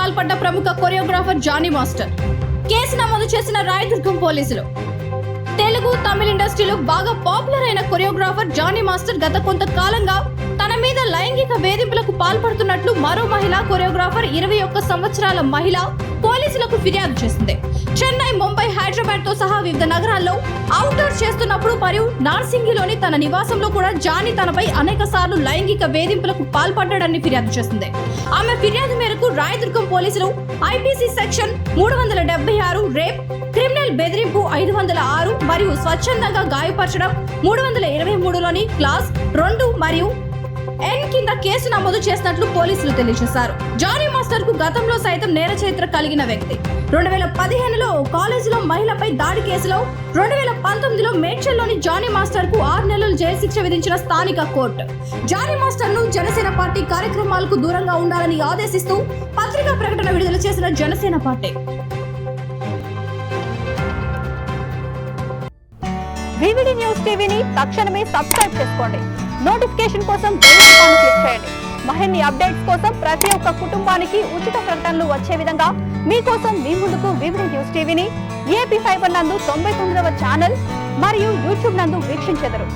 పాల్పడ్డ ప్రముఖ choreographer Johnny master. Case నమోదు చేసిన రాయదుర్గం పోలీసులు. తెలుగు తమిళ ఇండస్ట్రీలో బాగా పాపులర్ అయిన కొరియోగ్రాఫర్ జానీ మాస్టర్ గత కొంతకాలంగా తన మీద లైంగిక వేధింపులకు పాల్పడుతున్నట్లు మరో మహిళ కొరియోగ్రాఫర్ 21 సంవత్సరాల మహిళ పోలీసులకు ఫిర్యాదు చేసింది. చెన్నై, ముంబై, హైదరాబాద్ తో సహా వివిధ నగరాల్లో అవుట్డోర్ చేస్తున్నప్పుడు మరియు నార్సింగిలోని తన నివాసంలో కూడా జానీ తనపై అనేక సార్లు లైంగిక వేధింపులకు పాల్పడ్డాడని ఫిర్యాదు చేసింది. ఆమె ఫిర్యాదు మేరకు రాయదుర్గం పోలీసులు ఐపీసీ సెక్షన్ 376 రేప్, క్రిమినల్ బెదిరింపు 506 మరియు స్వచ్ఛందంగా గాయపరచడం 323లోని క్లాస్ 2 మరియు N కింద కేసు నమోదు చేసినట్లు పోలీసులు తెలియజేశారు. జానీ మాస్టర్ కు గతంలో సైతం నేర చరిత్ర కలిగిన వ్యక్తి. 2015లో కాలేజీలో మహిళపై దాడి కేసులో, 2019లో మేడ్చల్లోని జానీ మాస్టర్ కు 6 నెలలు జైలు శిక్ష విధించిన స్థానిక కోర్టు జానీ మాస్టర్ ను జనసేన పార్టీ కార్యక్రమాలకు దూరంగా ఉండాలని ఆదేశిస్తూ పత్రికా ప్రకటన విడుదల చేసిన జనసేన పార్టీ. వివిడి న్యూస్ టీవీని తక్షణమే సబ్స్క్రైబ్ చేసుకోండి. నోటిఫికేషన్ కోసం బెల్ ఐకాన్ క్లిక్ చేయండి. మరిన్ని అప్డేట్స్ కోసం ప్రతి ఒక్క కుటుంబానికి ఉచిత ప్రకటనలు వచ్చే విధంగా మీకోసం మీ ముందుకు వివిడి న్యూస్ టీవీని ఏపీ ఫైబర్ నందు 99వ ఛానల్ మరియు యూట్యూబ్ నందు వీక్షించెదరు.